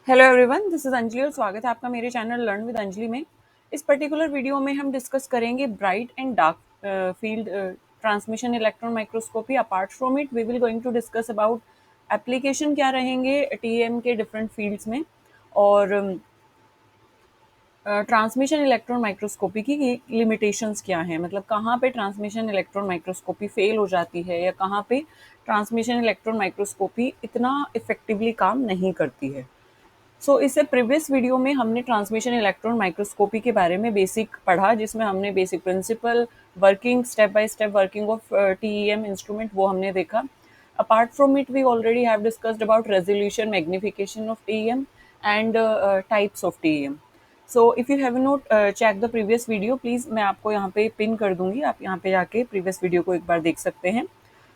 Hello everyone, this is Anjali और स्वागत है आपका मेरे चैनल लर्न विद अंजलि में। इस पर्टिकुलर वीडियो में हम डिस्कस करेंगे bright and dark field transmission electron microscopy. Apart from it we will going to discuss about application क्या रहेंगे टीएम के डिफरेंट फील्ड्स में, और ट्रांसमिशन इलेक्ट्रॉन माइक्रोस्कोपी की लिमिटेशंस क्या हैं, मतलब कहाँ पे ट्रांसमिशन इलेक्ट्रॉन माइक्रोस्कोपी फेल हो जाती है या कहाँ पे ट्रांसमिशन इलेक्ट्रॉन माइक्रोस्कोपी इतना इफेक्टिवली काम नहीं करती है। इससे प्रीवियस वीडियो में हमने ट्रांसमिशन इलेक्ट्रॉन माइक्रोस्कोपी के बारे में बेसिक पढ़ा, जिसमें हमने basic principle, working, step by step working of TEM instrument वो हमने देखा। Apart from it we already have discussed about resolution, magnification of TEM and types of TEM. So if you have not check the previous video, please मैं आपको यहाँ पे pin कर दूंगी, आप यहाँ पे जाके प्रीवियस वीडियो को एक बार देख सकते हैं।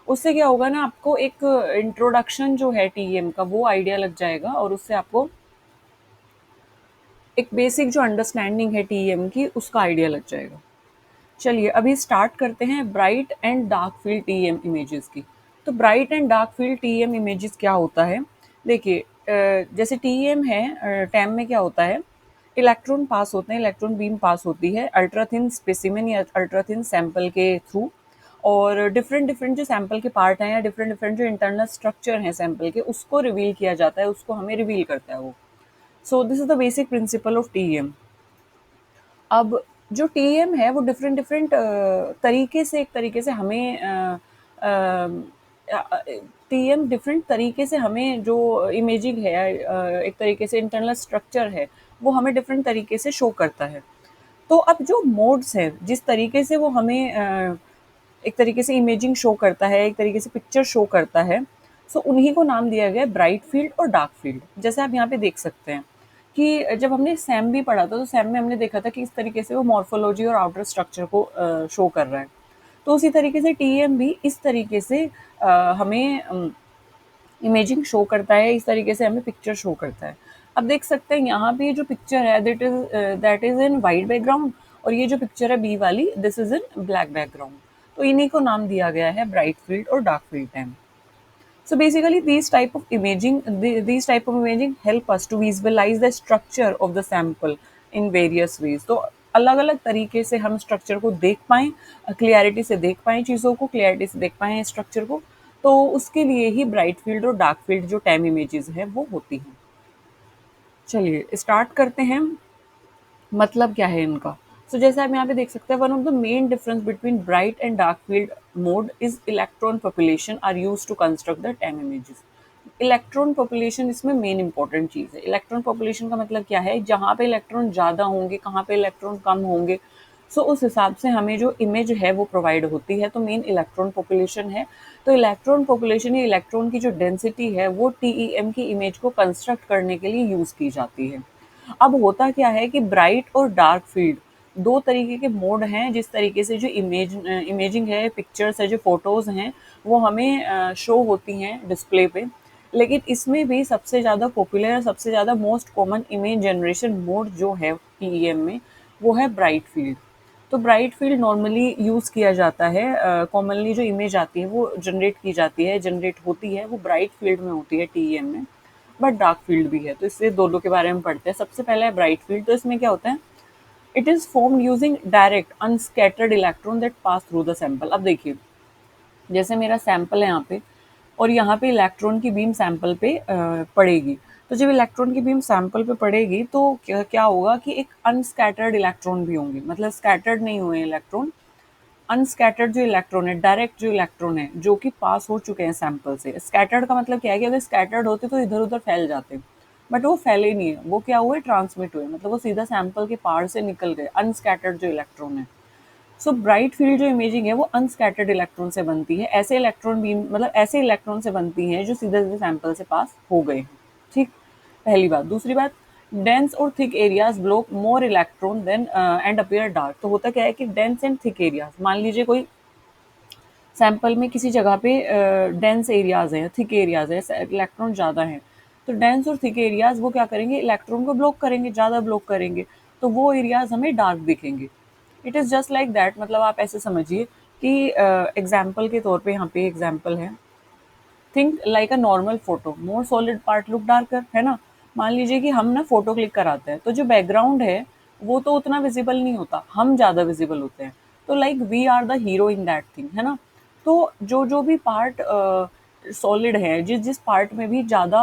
उससे क्या होगा ना, आपको एक इंट्रोडक्शन जो है टीईएम का वो आइडिया लग जाएगा, और उससे आपको एक बेसिक जो अंडरस्टैंडिंग है टीएम की उसका आइडिया लग जाएगा। चलिए अभी स्टार्ट करते हैं bright and dark field TM images की। तो bright and dark field TM images क्या होता है, देखिए जैसे टीएम है, टैम में क्या होता है, इलेक्ट्रॉन पास होते हैं, इलेक्ट्रॉन बीम पास होती है अल्ट्राथिन स्पेसिमेन या अल्ट्राथिन सैंपल के थ्रू, और डिफरेंट डिफरेंट जो सैंपल के पार्ट हैं या डिफरेंट डिफरेंट जो इंटरनल स्ट्रक्चर हैं सैंपल के, उसको रिवील किया जाता है, उसको हमें रिवील करता है वो। So this is the basic principle of TM. अब जो टीएम है वो डिफरेंट डिफरेंट तरीके से, एक तरीके से हमें टीएम डिफरेंट तरीके से हमें जो इमेजिंग है, एक तरीके से इंटरनल स्ट्रक्चर है, वो हमें डिफरेंट तरीके से शो करता है। तो अब जो मोड्स हैं, जिस तरीके से वो हमें एक तरीके से इमेजिंग शो करता है, एक तरीके से पिक्चर शो करता है, सो उन्हीं को नाम दिया गया है ब्राइट फील्ड और डार्क फील्ड। जैसे आप यहाँ पे देख सकते हैं कि जब हमने सैम भी पढ़ा था तो सैम में हमने देखा था कि इस तरीके से वो मॉर्फोलॉजी और आउटर स्ट्रक्चर को शो कर रहा है। तो उसी तरीके से टीएम भी इस तरीके से हमें इमेजिंग शो करता है, इस तरीके से हमें पिक्चर शो करता है। अब देख सकते हैं यहाँ पे जो पिक्चर है that is in white background, और ये जो पिक्चर है बी वाली, this is in black background. तो इन्हीं को नाम दिया गया है ब्राइट फील्ड और dark field time. So basically, these type of imaging help us to visualize the structure of the sample in various ways. तो अलग अलग तरीके से हम स्ट्रक्चर को देख पाएं, क्लियरिटी से देख पाएं चीज़ों को, क्लियरिटी से देख पाएं स्ट्रक्चर को। तो उसके लिए ही ब्राइट फील्ड और डार्क फील्ड जो टाइम इमेजेस हैं वो होती हैं। चलिए स्टार्ट करते हैं, मतलब क्या है इनका। जैसे आप यहाँ पे देख सकते हैं, one of the main difference between bright and dark field mode is electron population are use to construct the time images. Electron population इसमें मेन इंपॉर्टेंट चीज़ है। इलेक्ट्रॉन पॉपुलेशन का मतलब क्या है, जहाँ पे इलेक्ट्रॉन ज़्यादा होंगे, कहाँ पे इलेक्ट्रॉन कम होंगे, उस हिसाब से हमें जो इमेज है वो प्रोवाइड होती है। तो मेन इलेक्ट्रॉन पॉपुलेशन है। तो इलेक्ट्रॉन पॉपुलेशन या इलेक्ट्रॉन की जो डेंसिटी है वो टीईएम की इमेज को कंस्ट्रक्ट करने के लिए यूज़ की जाती है। अब होता क्या है कि ब्राइट और डार्क फील्ड दो तरीके के मोड हैं, जिस तरीके से जो इमेजिंग है, पिक्चर्स है, जो फोटोज हैं, वो हमें शो होती हैं डिस्प्ले पे। लेकिन इसमें भी सबसे ज़्यादा पॉपुलर, सबसे ज़्यादा most common image generation mode जो है टीईएम में, वो है ब्राइट फील्ड। तो ब्राइट फील्ड नॉर्मली यूज़ किया जाता है, कॉमनली जो इमेज आती है वो जनरेट की जाती है, जनरेट होती है, वो ब्राइट फील्ड में होती है टीईएम में। बट डार्क फील्ड भी है, तो इससे दोनों के बारे में पढ़ते हैं। सबसे पहले है ब्राइट फील्ड। तो इसमें क्या होता है, it is formed using direct unscattered electron that pass through the sample. अब देखिए, जैसे मेरा सैंपल है यहाँ पे, और यहाँ पे इलेक्ट्रॉन की बीम सैंपल पे पड़ेगी। तो जब इलेक्ट्रॉन की बीम सैंपल पे पड़ेगी तो क्या क्या होगा कि एक अनस्कैटर्ड इलेक्ट्रॉन भी होंगे, मतलब स्कैटर्ड नहीं हुए इलेक्ट्रॉन, अनस्कैटर्ड जो इलेक्ट्रॉन है, डायरेक्ट जो इलेक्ट्रॉन है जो कि पास हो चुके हैं सैंपल से। स्कैटर्ड का मतलब क्या है कि अगर स्कैटर्ड होते तो इधर उधर फैल जाते, बट वो फैले नहीं है, वो क्या हुए, ट्रांसमिट हुए, मतलब वो सीधा सैंपल के पार से निकल गए, अनस्कैटर्ड जो इलेक्ट्रॉन है। ब्राइट फील्ड जो इमेजिंग है वो अनस्कैटर्ड इलेक्ट्रॉन से बनती है, ऐसे इलेक्ट्रॉन बीम, मतलब ऐसे इलेक्ट्रॉन से बनती है जो सीधे सीधे सैंपल से पास हो गए हैं। ठीक, पहली बात। दूसरी बात, डेंस और thick areas block more electron then and appear dark. तो होता क्या है कि डेंस एंड थिक एरियाज, मान लीजिए कोई सैंपल में किसी जगह पे डेंस एरियाज हैं, थिक एरियाज है, इलेक्ट्रॉन ज़्यादा हैं, तो डेंस और थिक एरियाज वो क्या करेंगे, इलेक्ट्रॉन को ब्लॉक करेंगे, ज़्यादा ब्लॉक करेंगे, तो वो एरियाज हमें डार्क दिखेंगे। It is just like that, मतलब आप ऐसे समझिए कि एग्जाम्पल के तौर पे यहाँ पे एग्जाम्पल है, think like a normal photo, more solid part look darker, है ना। मान लीजिए कि हम ना फ़ोटो क्लिक कराते हैं, तो जो बैकग्राउंड है, वो तो उतना विज़िबल नहीं होता, हम ज़्यादा विज़िबल होते हैं। तो like we are the hero in that thing, है ना? तो जो भी पार्ट सॉलिड है, जिस-जिस पार्ट में भी ज़्यादा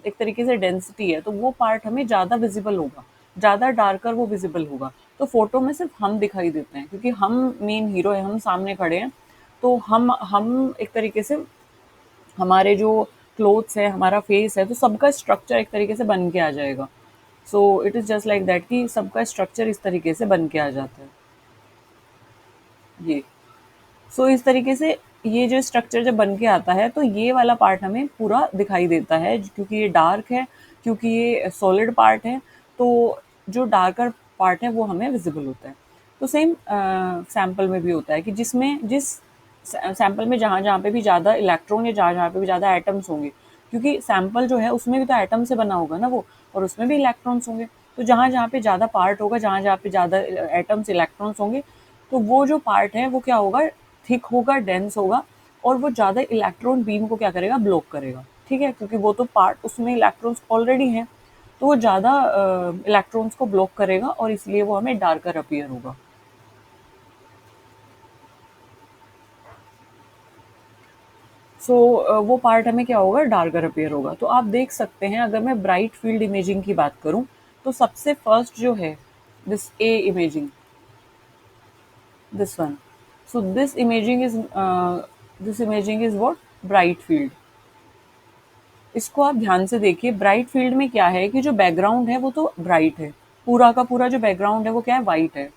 एक तरीके से डेंसिटी है, तो वो पार्ट हमें ज़्यादा विज़िबल होगा, ज़्यादा डार्कर वो विज़िबल होगा। तो फ़ोटो में सिर्फ़ हम दिखाई देते हैं, क्योंकि हम मेन हीरो हैं, हम सामने खड़े हैं, तो हम एक तरीके से हमारे जो क्लोथ्स है, हमारा फेस है, तो सबका स्ट्रक्चर एक तरीके से बन के आ जाएगा। So it is just like that कि सबका स्ट्रक्चर इस तरीके से बन के आ जाता है। ये इस तरीके से ये जो स्ट्रक्चर जब बन के आता है, तो ये वाला पार्ट हमें पूरा दिखाई देता है, क्योंकि ये डार्क है, क्योंकि ये सॉलिड पार्ट है, तो जो डार्कर पार्ट है वो हमें विजिबल होता है। तो सेम सैंपल में भी होता है कि जिसमें जिस सैंपल में जहाँ जहाँ पे भी ज़्यादा इलेक्ट्रॉन या जहाँ जहाँ पे भी ज़्यादा एटम्स होंगे, क्योंकि सैंपल जो है उसमें भी तो एटम से बना होगा ना वो, और उसमें भी इलेक्ट्रॉन्स होंगे। तो जहाँ जहाँ पे ज़्यादा पार्ट होगा, जहाँ जहाँ पे ज़्यादा एटम्स इलेक्ट्रॉन्स होंगे, तो वो जो पार्ट है वो क्या होगा, थिक होगा, डेंस होगा, और वो ज़्यादा इलेक्ट्रॉन बीम को क्या करेगा, ब्लॉक करेगा। ठीक है, क्योंकि वो तो पार्ट उसमें इलेक्ट्रॉन्स ऑलरेडी हैं, तो वो ज़्यादा इलेक्ट्रॉन्स को ब्लॉक करेगा और इसलिए वो हमें डार्कर अपीयर होगा। सो वो पार्ट हमें क्या होगा, डार्कर अपीयर होगा। तो आप देख सकते हैं, अगर मैं ब्राइट फील्ड इमेजिंग की बात करूं, तो सबसे फर्स्ट जो है this A imaging, this one. So this imaging is what, bright field. इसको आप ध्यान से देखिए, ब्राइट फील्ड में क्या है कि जो बैकग्राउंड है वो तो ब्राइट है, पूरा का पूरा जो बैकग्राउंड है वो क्या है, वाइट है,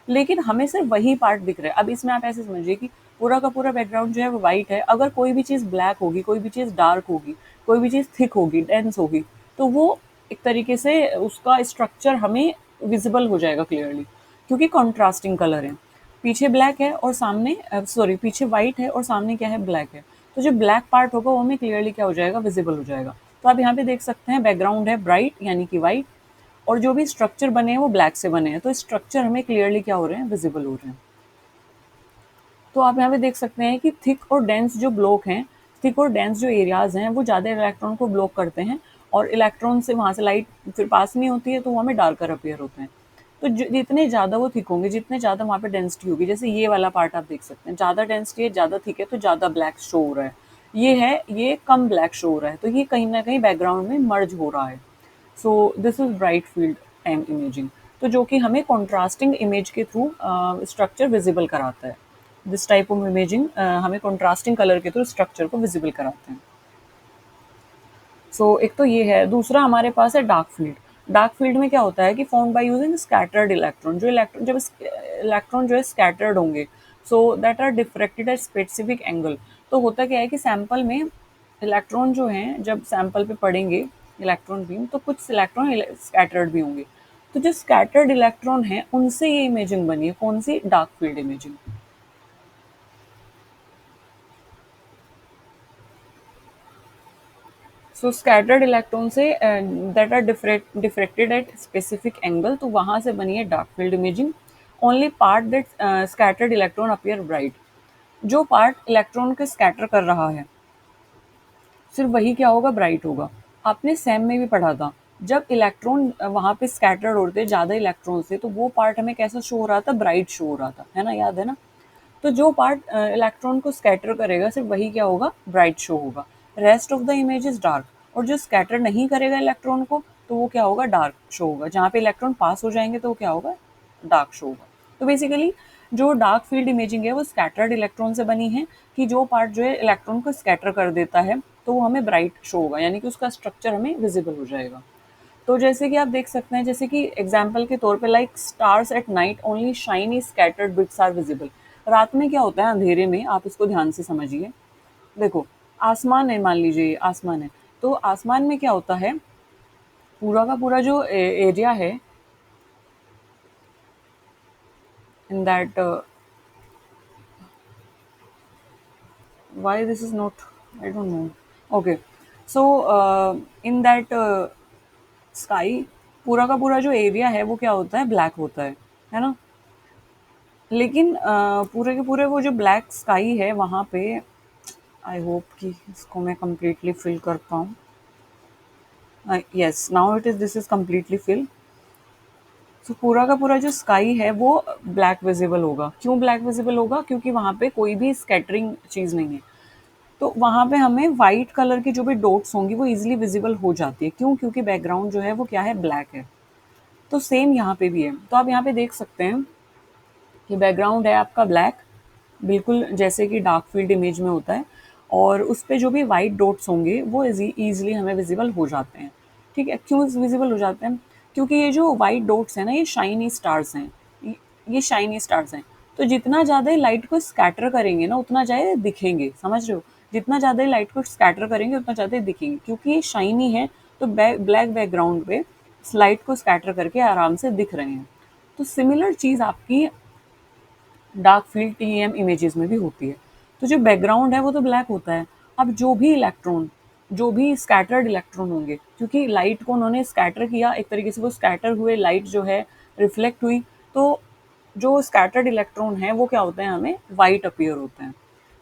लेकिन हमें सिर्फ वही पार्ट दिख रहा है। अब इसमें आप ऐसे समझिए कि पूरा का पूरा बैकग्राउंड जो है वो वाइट है, अगर कोई भी चीज़ ब्लैक होगी, कोई भी चीज़ डार्क होगी, कोई भी चीज़ थिक होगी, डेंस होगी, तो वो एक तरीके से उसका स्ट्रक्चर हमें विजिबल हो जाएगा क्लियरली, क्योंकि कॉन्ट्रास्टिंग कलर है। पीछे ब्लैक है और सामने सॉरी, पीछे वाइट है और सामने क्या है, ब्लैक है। तो जो ब्लैक पार्ट होगा वो हमें क्लियरली क्या हो जाएगा, विजिबल हो जाएगा। तो आप यहाँ पे देख सकते हैं, बैकग्राउंड है ब्राइट यानी कि वाइट, और जो भी स्ट्रक्चर बने हैं वो ब्लैक से बने हैं, तो स्ट्रक्चर हमें क्लियरली क्या हो रहे हैं, विजिबल हो रहे हैं। तो आप यहाँ पे देख सकते हैं कि थिक और डेंस जो ब्लॉक हैं, थिक और डेंस जो एरियाज हैं, वो ज़्यादा इलेक्ट्रॉन को ब्लॉक करते हैं, और इलेक्ट्रॉन से वहाँ से लाइट फिर पास नहीं होती है, तो वो हमें डार्कर अपीयर होते हैं। तो जितने ज़्यादा वो थिक होंगे, जितने ज़्यादा वहाँ पे डेंसिटी होगी, जैसे ये वाला पार्ट आप देख सकते हैं, ज़्यादा डेंसिटी है, ज़्यादा थिक है, तो ज़्यादा ब्लैक शो हो रहा है। ये है, ये कम ब्लैक शो हो रहा है, तो ये कहीं ना कहीं बैकग्राउंड में मर्ज हो रहा है। So this is bright field time imaging, तो जो कि हमें कॉन्ट्रास्टिंग इमेज के थ्रू स्ट्रक्चर विजिबल कराता है। दिस टाइप ऑफ इमेजिंग हमें कॉन्ट्रास्टिंग कलर के थ्रू स्ट्रक्चर को विजिबल कराते हैं। सो एक तो ये है, दूसरा हमारे पास है डार्क फील्ड। डार्क फील्ड में क्या होता है कि form by using scattered electron, जो इलेक्ट्रॉन जब इलेक्ट्रॉन जो है स्कैटर्ड होंगे, so that are diffracted at specific angle. तो होता क्या है कि सैंपल में इलेक्ट्रॉन जो हैं, जब सैंपल पे पड़ेंगे इलेक्ट्रॉन बीम, तो कुछ इलेक्ट्रॉन स्कैटर्ड भी होंगे। तो जो स्कैटर्ड इलेक्ट्रॉन है उनसे ये इमेजिंग बनी है, कौन सी, dark field imaging. So scattered electron से that are diffracted at specific angle, तो वहां से बनी है dark field imaging. Only part that scattered electron appear bright, जो पार्ट इलेक्ट्रॉन के स्कैटर कर रहा है सिर्फ वही क्या होगा, ब्राइट होगा। आपने सेम में भी पढ़ा था, जब इलेक्ट्रॉन वहां पे स्कैटर्ड होते हैं ज्यादा इलेक्ट्रॉन से, तो वो पार्ट हमें कैसा शो हो रहा था, ब्राइट शो हो रहा था, है ना, याद है ना। तो जो पार्ट इलेक्ट्रॉन को स्कैटर करेगा सिर्फ वही क्या होगा, ब्राइट शो होगा। Rest of the image is dark, और जो स्कैटर नहीं करेगा इलेक्ट्रॉन को, तो वो क्या होगा, डार्क शो होगा। जहाँ पे इलेक्ट्रॉन पास हो जाएंगे तो वो क्या होगा, डार्क शो होगा। तो बेसिकली जो डार्क फील्ड इमेजिंग है वो स्कैटर्ड इलेक्ट्रॉन से बनी है, कि जो पार्ट जो है इलेक्ट्रॉन को स्कैटर कर देता है, तो वो हमें ब्राइट शो होगा, यानी कि उसका स्ट्रक्चर हमें विजिबल हो जाएगा। तो जैसे कि आप देख सकते हैं, जैसे कि एग्जाम्पल के तौर पे, like stars at night only shiny scattered bits are visible. रात में क्या होता है, अंधेरे में, आप इसको ध्यान से समझिए। देखो, आसमान है, मान लीजिए आसमान है, तो आसमान में क्या होता है, पूरा का पूरा जो एरिया है in that, why this is not, I don't know, okay. So in that sky, पूरा का पूरा जो एरिया है वो क्या होता है, ब्लैक होता है ना। लेकिन पूरे के पूरे वो जो ब्लैक स्काई है वहाँ पे, आई होप कि इसको मैं कम्प्लीटली फिल कर पाऊँ। Yes, now it is this is completely fill. So पूरा का पूरा जो स्काई है वो ब्लैक विजिबल होगा। क्यों ब्लैक विजिबल होगा? क्योंकि वहाँ पे कोई भी स्कैटरिंग चीज़ नहीं है। तो वहाँ पे हमें व्हाइट कलर की जो भी डॉट्स होंगी वो ईज़िली विजिबल हो जाती है। क्यों? क्योंकि बैकग्राउंड जो है वो क्या है? ब्लैक है। तो सेम यहाँ पे भी है। तो आप यहाँ पे देख सकते हैं कि बैकग्राउंड है आपका ब्लैक, बिल्कुल जैसे कि डार्क फील्ड इमेज में होता है, और उस पे जो भी वाइट डॉट्स होंगे वो ईजिली हमें विजिबल हो जाते हैं। ठीक है, क्यों विजिबल हो जाते हैं? क्योंकि ये जो वाइट डॉट्स हैं ना, ये शाइनी स्टार्स हैं। ये शाइनी स्टार्स हैं। तो जितना ज़्यादा लाइट को स्कैटर करेंगे ना, उतना ज़्यादा दिखेंगे, समझ रहे हो? जितना ज़्यादा लाइट को स्कैटर करेंगे उतना ज़्यादा दिखेंगे, क्योंकि ये शाइनी है। तो ब्लैक बैकग्राउंड पे लाइट को स्कैटर करके आराम से दिख रहे हैं। तो सिमिलर चीज़ आपकी डार्क फील्ड टीएम इमेजेस में भी होती है। तो जो बैकग्राउंड है वो तो ब्लैक होता है। अब जो भी स्कैटर्ड इलेक्ट्रॉन होंगे, क्योंकि लाइट को उन्होंने स्कैटर किया, एक तरीके से वो स्कैटर हुए, लाइट जो है रिफ्लेक्ट हुई, तो जो स्कैटर्ड इलेक्ट्रॉन है वो क्या होते हैं? हमें वाइट अपीयर होते हैं।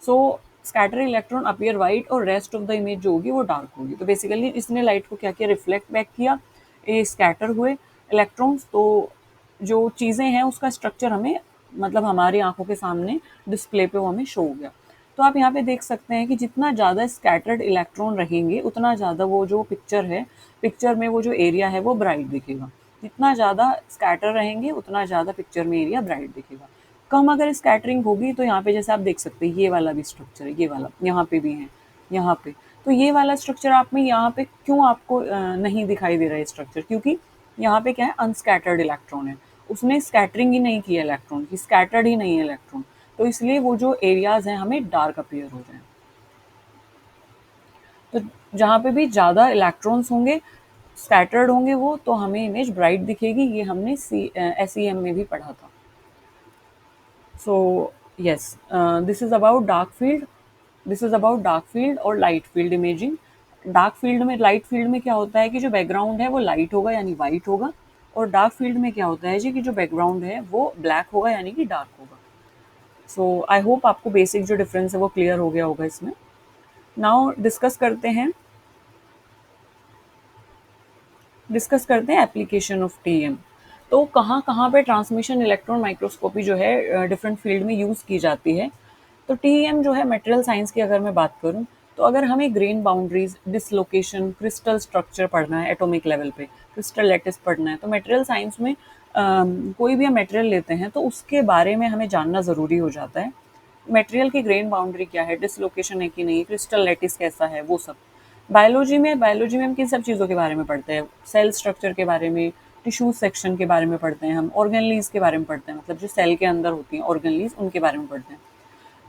सो स्कैटर इलेक्ट्रॉन अपीयर वाइट, और रेस्ट ऑफ द इमेज जो होगी वो डार्क होगी। तो बेसिकली इसने लाइट को क्या किया? रिफ्लेक्ट बैक किया, ये स्कैटर हुए इलेक्ट्रॉन्स। तो जो चीज़ें हैं उसका स्ट्रक्चर हमें, मतलब हमारी आंखों के सामने डिस्प्ले पे वो हमें शो हो गया। तो आप यहाँ पे देख सकते हैं कि जितना ज़्यादा स्कैटर्ड इलेक्ट्रॉन रहेंगे उतना ज़्यादा वो जो पिक्चर है, पिक्चर में वो जो एरिया है वो ब्राइट दिखेगा। जितना ज़्यादा स्कैटर रहेंगे उतना ज़्यादा पिक्चर में एरिया ब्राइट दिखेगा। कम अगर स्कैटरिंग होगी तो यहाँ पे जैसे आप देख सकते हैं ये वाला भी स्ट्रक्चर है, ये वाला यहाँ पे भी है, यहाँ पे। तो ये वाला स्ट्रक्चर आप में यहाँ पे क्यों आपको नहीं दिखाई दे रहा है स्ट्रक्चर? क्योंकि यहाँ पे क्या है? अनस्कैटर्ड इलेक्ट्रॉन है। उसने स्कैटरिंग ही नहीं किया इलेक्ट्रॉन की, स्कैटर्ड ही नहीं है इलेक्ट्रॉन। तो इसलिए वो जो एरियाज हैं हमें डार्क अपीयर हो रहे हैं। तो जहाँ पे भी ज़्यादा इलेक्ट्रॉन्स होंगे, स्कैटर्ड होंगे वो, तो हमें इमेज ब्राइट दिखेगी। ये हमने SEM में भी पढ़ा था। So yes, this is about dark field. This is about dark field और light field imaging. Dark field में, लाइट फील्ड में क्या होता है कि जो बैकग्राउंड है वो लाइट होगा यानी वाइट होगा, और डार्क फील्ड में क्या होता है जी कि जो बैकग्राउंड है वो ब्लैक होगा यानी कि डार्क होगा। सो आई होप आपको बेसिक जो डिफरेंस है वो क्लियर हो गया होगा इसमें। नाउ डिस्कस करते हैं एप्लीकेशन ऑफ टीएम। तो कहाँ कहाँ पे ट्रांसमिशन इलेक्ट्रॉन माइक्रोस्कोपी जो है डिफरेंट फील्ड में यूज़ की जाती है। तो टीएम जो है मटेरियल साइंस की अगर मैं बात करूँ, तो अगर हमें grain boundaries, dislocation, crystal structure पढ़ना है एटॉमिक लेवल पे, क्रिस्टल लैटिस पढ़ना है, तो मटेरियल साइंस में कोई भी हम मटेरियल लेते हैं तो उसके बारे में हमें जानना ज़रूरी हो जाता है। मटेरियल की ग्रेन बाउंड्री क्या है, डिसलोकेशन है कि नहीं, क्रिस्टल लैटिस कैसा है, वो सब। बायोलॉजी में हम किन सब चीज़ों के बारे में पढ़ते हैं? सेल स्ट्रक्चर के बारे में, टिश्यू सेक्शन के बारे में पढ़ते हैं हम, ऑर्गेनलीज के बारे में पढ़ते हैं, मतलब जो सेल के अंदर होती हैं ऑर्गेनलीज, उनके बारे में पढ़ते हैं।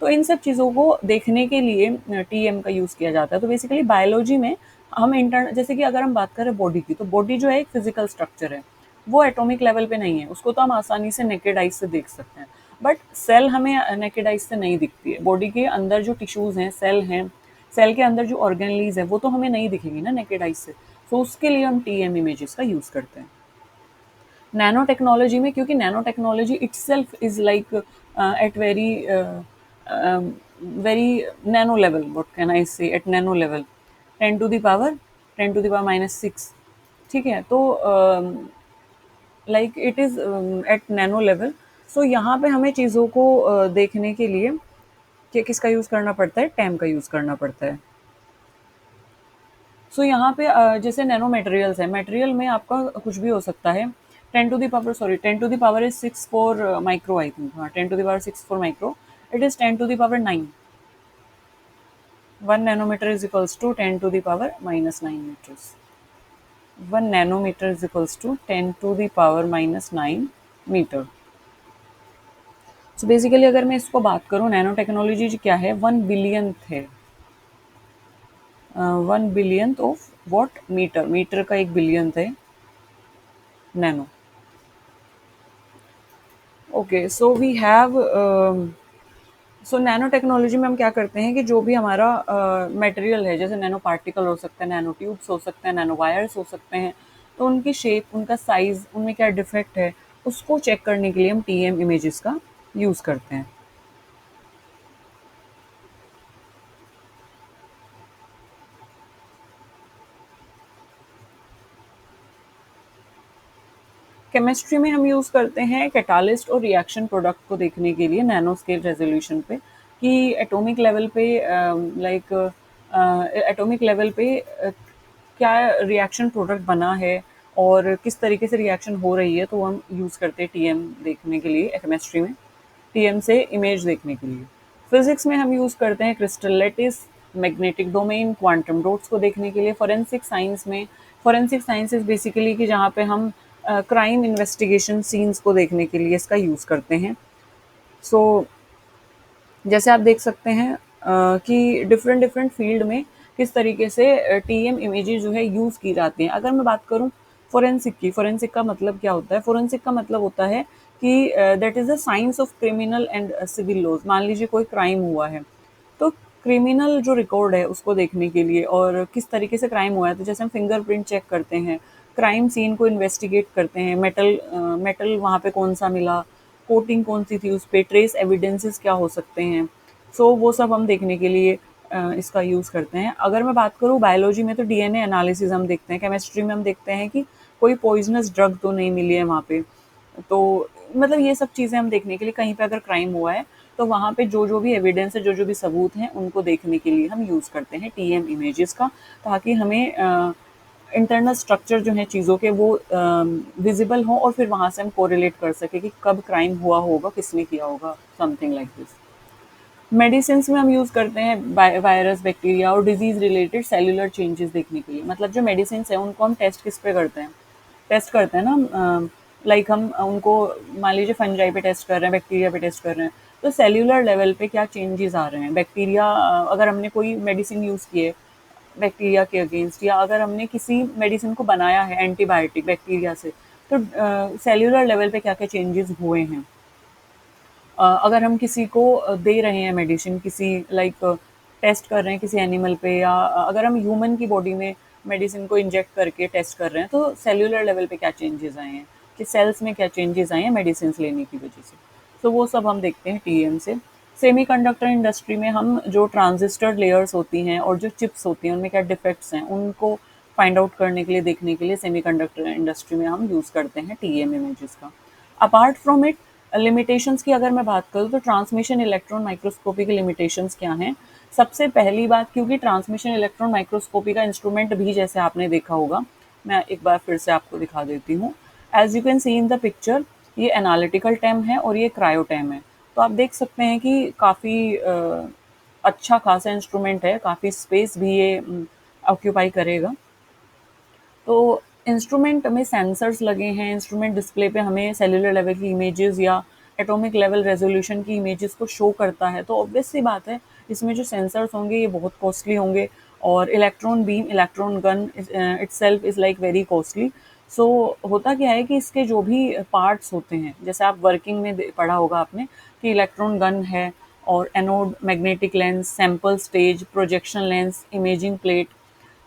तो इन सब चीज़ों को देखने के लिए टीएम का यूज़ किया जाता है। तो बेसिकली बायोलॉजी में हम इंटर, जैसे कि अगर हम बात करें बॉडी की, तो बॉडी जो है एक फिजिकल स्ट्रक्चर है, वो एटॉमिक लेवल पे नहीं है, उसको तो हम आसानी से नेकेड आइज से देख सकते हैं। बट सेल हमें नेकेड आइज से नहीं दिखती है। बॉडी के अंदर जो टिश्यूज हैं, सेल हैं, सेल के अंदर जो ऑर्गेनलीज है वो तो हमें नहीं दिखेगी ना नेकेड आइज से। तो उसके लिए हम टीएम इमेजेस का यूज़ करते हैं। नैनो टेक्नोलॉजी में, क्योंकि nano technology itself is like at very nano level, what can I say, at nano level, 10 to the power 10 to the power -6। ठीक है, तो like it is at nano level. So यहाँ पे हमें चीज़ों को देखने के लिए कि किसका यूज़ करना पड़ता है? टैम का यूज़ करना पड़ता है। सो यहाँ पे जैसे नैनो मटेरियल्स है, मटेरियल में आपका कुछ भी हो सकता है। 10 to the power 6 for micro, I think, हाँ, 10 to the power 6 for micro, it is 10 to the power 9। 1 nanometre is equals to 10 to the power -9 metres. 1 nanometre is equals to 10 to the power -9 metre. So basically अगर मैं इसको बात करूँ, nano technology क्या है? 1 billionth है। 1 billionth of what? Metre. Metre का 1 billionth है nano. Okay, so we have, so nano technology में हम क्या करते हैं कि जो भी हमारा मटेरियल है, जैसे नैनो पार्टिकल हो सकता है, नैनो ट्यूब्स हो सकते हैं, नैनो वायर्स हो सकते हैं, तो उनकी शेप, उनका साइज, उनमें क्या डिफेक्ट है, उसको चेक करने के लिए हम टीएम इमेजेस का यूज़ करते हैं। केमिस्ट्री में हम यूज़ करते हैं कैटालिस्ट और रिएक्शन प्रोडक्ट को देखने के लिए नैनो स्केल रेजोल्यूशन पे, कि एटॉमिक लेवल पे लाइक एटॉमिक लेवल पे क्या रिएक्शन प्रोडक्ट बना है और किस तरीके से रिएक्शन हो रही है, तो हम यूज़ करते हैं टीएम देखने के लिए केमिस्ट्री में, टीएम से इमेज देखने के लिए। फिजिक्स में हम यूज़ करते हैं crystal lattice, magnetic domain, quantum dots को देखने के लिए। फोरेंसिक साइंस में, फोरेंसिक साइंस इज बेसिकली कि जहाँ पे हम क्राइम इन्वेस्टिगेशन सीन्स को देखने के लिए इसका यूज़ करते हैं। सो जैसे आप देख सकते हैं कि डिफरेंट डिफरेंट फील्ड में किस तरीके से टीएम इमेजेस जो है यूज़ की जाती हैं। अगर मैं बात करूं फोरेंसिक की, फोरेंसिक का मतलब क्या होता है? फोरेंसिक का मतलब होता है कि that is the science of criminal and civil laws. मान लीजिए कोई क्राइम हुआ है, तो क्रिमिनल जो रिकॉर्ड है उसको देखने के लिए और किस तरीके से क्राइम हुआ है, तो जैसे हम फिंगरप्रिंट चेक करते हैं, क्राइम सीन को इन्वेस्टिगेट करते हैं, मेटल वहाँ पे कौन सा मिला, कोटिंग कौन सी थी उस पे, ट्रेस एविडेंसेस क्या हो सकते हैं। सो वो सब हम देखने के लिए इसका यूज़ करते हैं। अगर मैं बात करूँ बायोलॉजी में, तो डीएनए एनालिसिस हम देखते हैं। केमिस्ट्री में हम देखते हैं कि कोई पॉइजनस ड्रग तो नहीं मिली है वहाँ पे। तो मतलब ये सब चीज़ें हम देखने के लिए, कहीं पे अगर क्राइम हुआ है तो वहाँ पे जो जो भी एविडेंस है, जो जो भी सबूत हैं, उनको देखने के लिए हम यूज़ करते हैं टीएम इमेजेस का, ताकि हमें इंटरनल स्ट्रक्चर जो है चीज़ों के वो विजिबल हो और फिर वहाँ से हम कोरिलेट कर सके कि कब क्राइम हुआ होगा, किसने किया होगा, समथिंग लाइक दिस। मेडिसिन में हम यूज़ करते हैं वायरस, बैक्टीरिया और डिजीज़ रिलेटेड सेलुलर चेंजेस देखने के लिए। मतलब जो मेडिसिन है उनको हम टेस्ट किस पे करते हैं? टेस्ट करते हैं ना, लाइक हम उनको मान लीजिए फंजाई पे टेस्ट कर रहे हैं, बैक्टीरिया पे टेस्ट कर रहे हैं, तो सेल्यूलर लेवल पे क्या चेंजेस आ रहे हैं। बैक्टीरिया, अगर हमने कोई मेडिसिन यूज़ की है बैक्टीरिया के अगेंस्ट, या अगर हमने किसी मेडिसिन को बनाया है एंटीबायोटिक बैक्टीरिया से, तो सेल्यूलर लेवल पे क्या क्या चेंजेस हुए हैं। अगर हम किसी को दे रहे हैं मेडिसिन, किसी लाइक टेस्ट कर रहे हैं किसी एनिमल पे, या अगर हम ह्यूमन की बॉडी में मेडिसिन को इंजेक्ट करके टेस्ट कर रहे हैं, तो सेल्यूलर लेवल पे क्या चेंजेस आए हैं, कि सेल्स में क्या चेंजेस आए हैं मेडिसिन लेने की वजह से। तो वो सब हम देखते हैं टीएम से। सेमीकंडक्टर इंडस्ट्री में हम जो ट्रांजिस्टर लेयर्स होती हैं और जो चिप्स होती हैं उनमें क्या डिफेक्ट्स हैं, उनको फाइंड आउट करने के लिए, देखने के लिए सेमीकंडक्टर इंडस्ट्री में हम यूज़ करते हैं टीएम इमेजेस का। अपार्ट फ्रॉम इट, लिमिटेशंस की अगर मैं बात करूँ, तो ट्रांसमिशन इलेक्ट्रॉन माइक्रोस्कोपी के लिमिटेशंस क्या हैं? सबसे पहली बात, क्योंकि ट्रांसमिशन इलेक्ट्रॉन माइक्रोस्कोपी का इंस्ट्रूमेंट भी जैसे आपने देखा होगा, मैं एक बार फिर से आपको दिखा देती हूँ। As you can see in the picture, ये एनालिटिकल टैम है और ये क्रायो टैम है। तो आप देख सकते हैं कि काफ़ी अच्छा खासा इंस्ट्रूमेंट है, काफ़ी स्पेस भी ये ऑक्यूपाई करेगा। तो इंस्ट्रूमेंट में सेंसर्स लगे हैं, इंस्ट्रूमेंट डिस्प्ले पे हमें सेलुलर लेवल की इमेजेस या एटॉमिक लेवल रेजोल्यूशन की इमेजेस को शो करता है। तो ऑब्वियस सी बात है, इसमें जो सेंसर्स होंगे ये बहुत कॉस्टली होंगे, और electron beam, electron gun itself is like very costly. So होता क्या है कि इसके जो भी पार्ट्स होते हैं, जैसे आप वर्किंग में पढ़ा होगा आपने कि इलेक्ट्रॉन गन है, और anode, magnetic lens, sample stage, projection lens, imaging plate.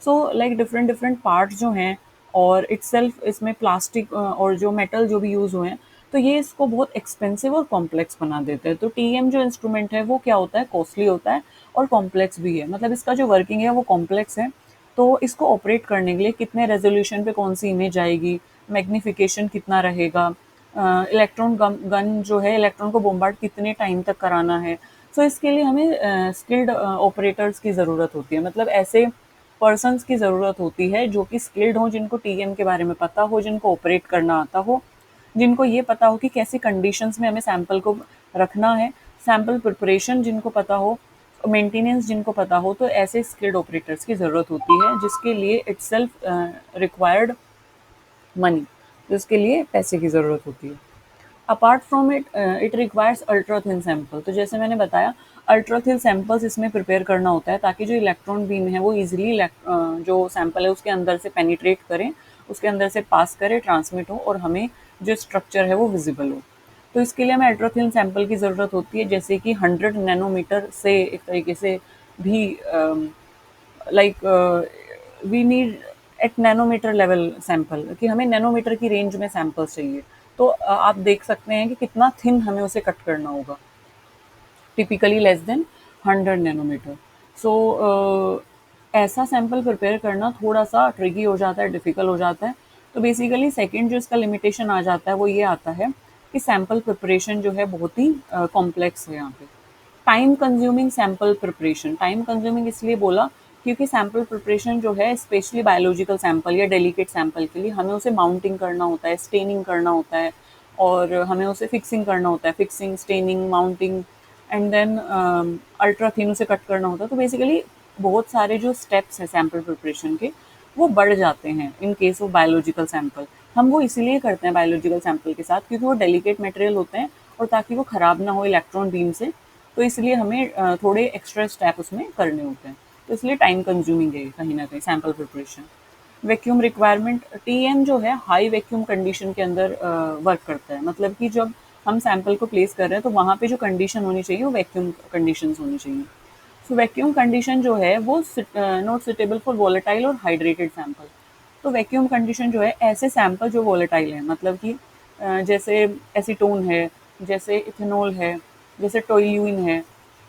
So like different different parts जो हैं, और इटसेल्फ इसमें प्लास्टिक और जो मेटल जो भी यूज़ हुए हैं, तो ये इसको बहुत एक्सपेंसिव और कॉम्प्लेक्स बना देते हैं। तो टीएम जो इंस्ट्रूमेंट है वो क्या होता है, कॉस्टली होता है और कॉम्प्लेक्स भी है। मतलब इसका जो वर्किंग है वो कॉम्प्लेक्स है। तो इसको ऑपरेट करने के लिए कितने रेजोल्यूशन पे कौन सी इमेज आएगी, मैग्नीफिकेशन कितना रहेगा, इलेक्ट्रॉन गन जो है, इलेक्ट्रॉन को बोम्बार्ड कितने टाइम तक कराना है। सो इसके लिए हमें स्किल्ड ऑपरेटर्स की ज़रूरत होती है। मतलब ऐसे पर्सन्स की ज़रूरत होती है जो कि स्किल्ड हों, जिनको टीएम के बारे में पता हो, जिनको ऑपरेट करना आता हो, जिनको ये पता हो कि कैसी कंडीशंस में हमें सैंपल को रखना है, सैंपल प्रिपरेशन जिनको पता हो, मेंटेनेंस जिनको पता हो। तो ऐसे स्किल्ड ऑपरेटर्स की ज़रूरत होती है, जिसके लिए इटसेल्फ रिक्वायर्ड मनी, जिसके लिए पैसे की ज़रूरत होती है। Apart from it, it requires ultra thin sample. तो जैसे मैंने बताया, अल्ट्रा थिन सैंपल्स इसमें प्रिपेयर करना होता है, ताकि जो इलेक्ट्रॉन बीम है वो इजीली जो सैंपल है उसके अंदर से पेनिट्रेट करें, उसके अंदर से पास करे, ट्रांसमिट हो, और हमें जो स्ट्रक्चर है वो विजिबल हो। तो इसके लिए हमें अल्ट्रा थिन सैंपल की ज़रूरत होती है, जैसे कि 100 नैनोमीटर से एक तरीके से भी, like we need at nanometre level sample, कि हमें नैनोमीटर की रेंज में सैंपल्स चाहिए। तो आप देख सकते हैं कि कितना थिन हमें उसे कट करना होगा, टिपिकली लेस देन 100 नैनोमीटर। सो ऐसा सैंपल प्रिपेयर करना थोड़ा सा ट्रिकी हो जाता है, डिफ़िकल्ट हो जाता है। तो बेसिकली सेकंड जो इसका लिमिटेशन आ जाता है वो ये आता है कि सैंपल प्रिपरेशन जो है बहुत ही कॉम्प्लेक्स है यहाँ पे। Time consuming sample preparation, time consuming इसलिए बोला क्योंकि सैंपल प्रिपरेशन जो है स्पेशली बायोलॉजिकल सैंपल या डेलिकेट सैंपल के लिए हमें उसे माउंटिंग करना होता है, स्टेनिंग करना होता है और हमें उसे फिक्सिंग करना होता है, fixing, staining, mounting and then ultra thin उसे कट करना होता है। तो बेसिकली बहुत सारे जो स्टेप्स हैं सैंपल प्रिपरेशन के वो बढ़ जाते हैं in case of biological sample. हम वो इसीलिए करते हैं बायोलॉजिकल सैंपल के साथ क्योंकि वो डेलिकेट मटेरियल होते हैं और ताकि वो ख़राब ना हो इलेक्ट्रॉन बीम से, तो इसलिए हमें थोड़े एक्स्ट्रा स्टेप उसमें करने होते हैं। तो इसलिए टाइम कंज्यूमिंग है कहीं न कहीं sample preparation. Vacuum requirement, TM जो है हाई वैक्यूम कंडीशन के अंदर वर्क करता है। मतलब कि जब हम सैंपल को प्लेस कर रहे हैं तो वहाँ पे जो कंडीशन होनी चाहिए वो वैक्यूम कंडीशंस होनी चाहिए। सो वैक्यूम कंडीशन जो है वो नॉट सुटेबल फॉर वोलेटाइल और हाइड्रेटेड सैंपल। तो वैक्यूम कंडीशन जो है ऐसे सैंपल जो वोलेटाइल है, मतलब कि जैसे एसीटोन है, जैसे इथेनॉल है, जैसे टोल्यूइन है,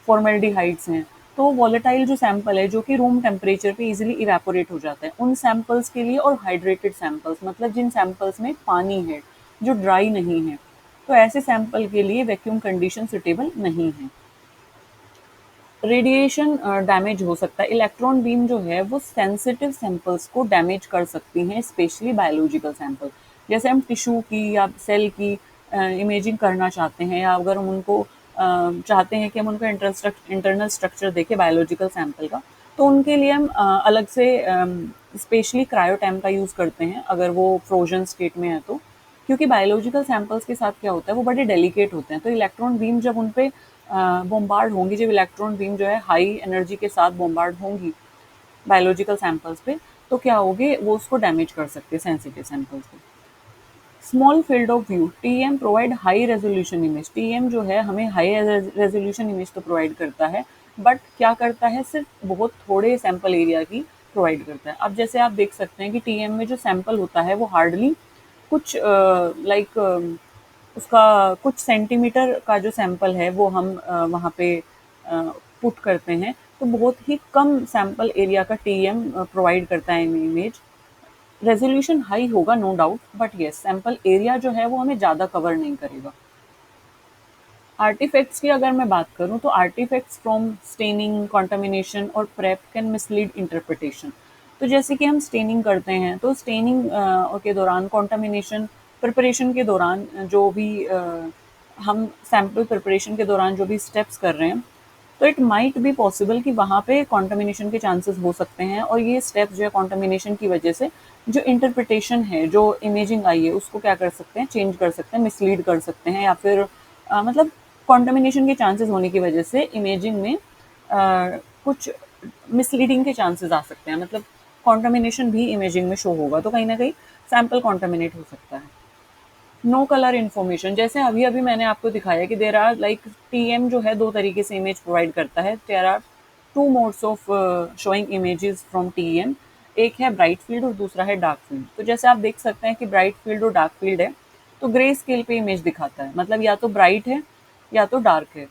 फॉर्मेल्डिहाइड्स हैं। तो वोलेटाइल जो सैंपल है जो कि रूम टेम्परेचर पे इजीली इवेपोरेट हो जाता है उन सैंपल्स के लिए, और हाइड्रेटेड सैंपल्स मतलब जिन सैंपल्स में पानी है जो ड्राई नहीं है, तो ऐसे सैंपल के लिए वैक्यूम कंडीशन सुटेबल नहीं है। रेडिएशन डैमेज हो सकता है, इलेक्ट्रॉन बीम जो है वो सेंसिटिव सैंपल्स को डैमेज कर सकती हैं, स्पेशली बायोलॉजिकल सैंपल। जैसे हम टिश्यू की या सेल की इमेजिंग करना चाहते हैं, या अगर हम उनको चाहते हैं कि हम उनका इंटरनल स्ट्रक्चर देखें बायोलॉजिकल सैंपल का, तो उनके लिए हम अलग से स्पेशली क्रायोटैम का यूज़ करते हैं अगर वो फ्रोजन स्टेट में है तो। क्योंकि बायोलॉजिकल सैंपल्स के साथ क्या होता है वो बड़े डेलिकेट होते हैं, तो इलेक्ट्रॉन बीम जब उन पे बॉम्बार्ड होंगी, जब इलेक्ट्रॉन बीम जो है हाई एनर्जी के साथ बॉम्बार्ड होंगी बायोलॉजिकल सैंपल्स पे, तो क्या होगी वो उसको डैमेज कर सकते हैं सेंसिटिव सैंपल्स को। Small field of view, TM provide high resolution image. TM जो है हमें हाई रेजोल्यूशन इमेज तो प्रोवाइड करता है, बट क्या करता है सिर्फ बहुत थोड़े सैंपल एरिया की प्रोवाइड करता है। अब जैसे आप देख सकते हैं कि टीएम में जो सैंपल होता है वो हार्डली कुछ लाइक उसका कुछ सेंटीमीटर का जो सैंपल है वो हम वहाँ पे पुट करते हैं, तो बहुत ही कम सैंपल एरिया का टीएम प्रोवाइड करता है इमेज। रेजोल्यूशन हाई होगा no doubt, but yes sample area जो है वो हमें ज़्यादा कवर नहीं करेगा। आर्टिफैक्ट्स की अगर मैं बात करूँ तो आर्टिफैक्ट्स फ्रॉम स्टेनिंग, कॉन्टामिनेशन और प्रेप कैन मिसलीड इंटरप्रिटेशन। तो जैसे कि हम स्टेनिंग करते हैं तो स्टेनिंग के दौरान, कॉन्टामिनेशन प्रिपरेशन के दौरान जो भी हम सैंपल प्रिपरेशन के दौरान जो भी स्टेप्स कर रहे हैं, तो इट माइट बी पॉसिबल कि वहाँ पे कॉन्टामिनेशन के चांसेस हो सकते हैं, और ये स्टेप्स जो है कॉन्टामिनेशन की वजह से जो इंटरप्रिटेशन है, जो इमेजिंग आई है उसको क्या कर सकते हैं, चेंज कर सकते हैं, मिसलीड कर सकते हैं, या फिर मतलब कॉन्टामिनेशन के चांसेस होने की वजह से इमेजिंग में कुछ मिसलीडिंग के चांसेस आ सकते हैं। मतलब कॉन्टामिनेशन भी इमेजिंग में शो होगा तो कहीं ना कहीं सैंपल कॉन्टामिनेट हो सकता है। नो कलर इन्फॉर्मेशन, जैसे अभी अभी मैंने आपको दिखाया कि देर आर लाइक टीएम जो है दो तरीके से इमेज प्रोवाइड करता है। There are two modes of showing images from TEM, एक है ब्राइट फील्ड और दूसरा है डार्क फील्ड। तो जैसे आप देख सकते हैं कि ब्राइट फील्ड और डार्क फील्ड है तो ग्रे स्केल पे इमेज दिखाता है, मतलब या तो ब्राइट है या तो डार्क है,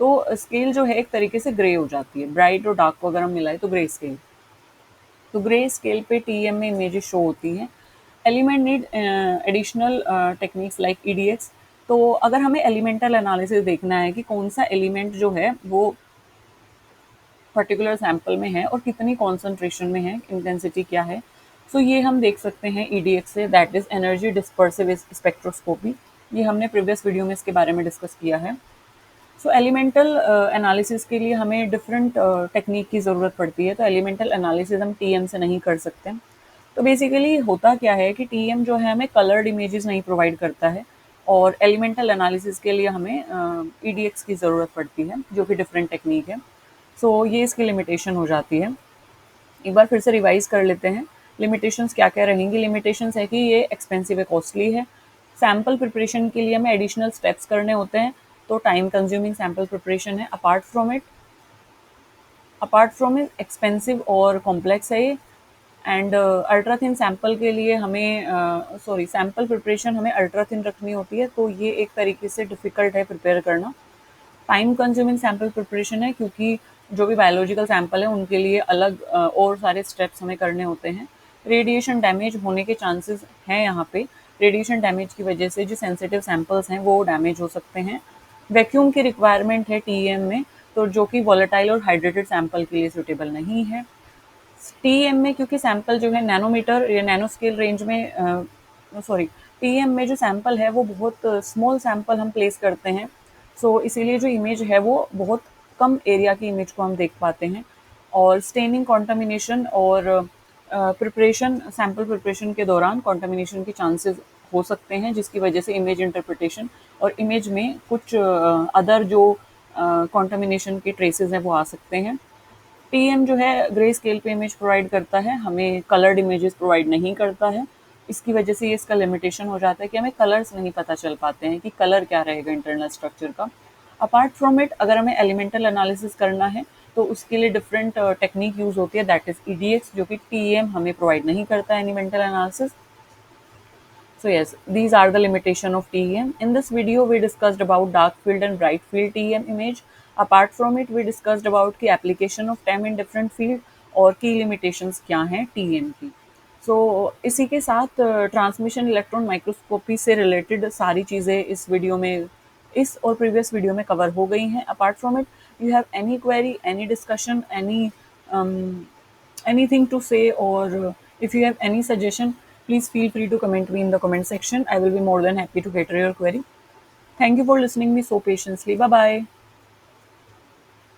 तो स्केल जो है एक तरीके से ग्रे हो जाती है। ब्राइट और डार्क को अगर हम मिलाए तो ग्रे स्केल, तो ग्रे स्केल पे टीएम में इमेजेस शो होती हैं। Element need additional techniques like edX. तो अगर हमें एलिमेंटल एनालिसिस देखना है कि कौन सा एलिमेंट जो है वो पर्टिकुलर सैंपल में है और कितनी कॉन्सेंट्रेशन में है, इंटेंसिटी क्या है, सो ये हम देख सकते हैं ईडीएक्स से, that is energy dispersive spectroscopy. ये हमने प्रीवियस वीडियो में इसके बारे में डिस्कस किया है। सो एलिमेंटल एनालिसिस के लिए हमें डिफरेंट टेक्निक की ज़रूरत पड़ती है, तो एलिमेंटल एनालिसिस हम टीएम से नहीं कर सकते। तो बेसिकली होता क्या है कि टीएम जो है हमें कलर्ड इमेजेस नहीं प्रोवाइड करता है, और एलिमेंटल एनालिसिस के लिए हमें ईडीएक्स की ज़रूरत पड़ती है जो कि डिफरेंट टेक्निक है। सो ये इसकी लिमिटेशन हो जाती है। एक बार फिर से रिवाइज कर लेते हैं लिमिटेशंस क्या क्या रहेंगी। लिमिटेशंस है कि ये एक्सपेंसिव है, कॉस्टली है, सैम्पल प्रिपरेशन के लिए हमें एडिशनल स्टेप्स करने होते हैं, तो टाइम कंज्यूमिंग सैम्पल प्रिपरेशन है। अपार्ट फ्रॉम इट एक्सपेंसिव और कॉम्प्लेक्स है ये। एंड अल्ट्रा थिन सैम्पल के लिए हमें सैम्पल प्रिपरेशन हमें अल्ट्रा थिन रखनी होती है, तो ये एक तरीके से डिफ़िकल्ट है प्रिपेयर करना। टाइम कंज्यूमिंग सैम्पल प्रिपरेशन है क्योंकि जो भी बायोलॉजिकल सैंपल है उनके लिए अलग और सारे स्टेप्स हमें करने होते हैं। रेडिएशन डैमेज होने के चांसेस हैं यहाँ पे। रेडिएशन डैमेज की वजह से जो सेंसिटिव सैंपल्स हैं वो डैमेज हो सकते हैं। वैक्यूम की रिक्वायरमेंट है टीएम में, तो जो कि वॉलेटाइल और हाइड्रेटेड सैंपल के लिए सूटेबल नहीं है। टीएम में क्योंकि सैंपल जो है नैनोमीटर या नैनो स्केल रेंज में, सॉरी, टीएम में जो सैंपल है वो बहुत स्मॉल सैंपल हम प्लेस करते हैं, सो इसीलिए जो इमेज है वो बहुत कम एरिया की इमेज को हम देख पाते हैं। और स्टेनिंग, कॉन्टामिनेशन और प्रिपरेशन, सैंपल प्रिपरेशन के दौरान कॉन्टामिनेशन के चांसेस हो सकते हैं, जिसकी वजह से इमेज इंटरप्रिटेशन और इमेज में कुछ अदर जो कॉन्टामिनेशन के ट्रेसेस हैं वो आ सकते हैं। टीएम जो है ग्रे स्केल पे इमेज प्रोवाइड करता है, हमें कलर्ड इमेजेस प्रोवाइड नहीं करता है। इसकी वजह से ये इसका लिमिटेशन हो जाता है कि हमें कलर्स नहीं पता चल पाते हैं कि कलर क्या रहेगा इंटरनल स्ट्रक्चर का। अपार्ट फ्रॉम इट, अगर हमें एलिमेंटल एनालिसिस करना है तो उसके लिए डिफरेंट टेक्निक यूज होती है, दैट इज ईडीएक्स, जो कि टीएम हमें प्रोवाइड नहीं करता है elemental analysis. So yes, these are the limitation of TEM. In this video, we discussed about dark field and bright field TEM image. Apart from it, we discussed about the application of TEM in different field और की limitations क्या हैं TEM की। So इसी के साथ transmission electron microscopy से related सारी चीज़ें इस वीडियो में, इस और प्रीवियस वीडियो में कवर हो गई हैं। Apart from it, you have any query, any discussion, any anything to say, or if you have any suggestion, please feel free to comment me in the comment section. I will be more than happy to cater your query. Thank you for listening me so patiently. Bye bye.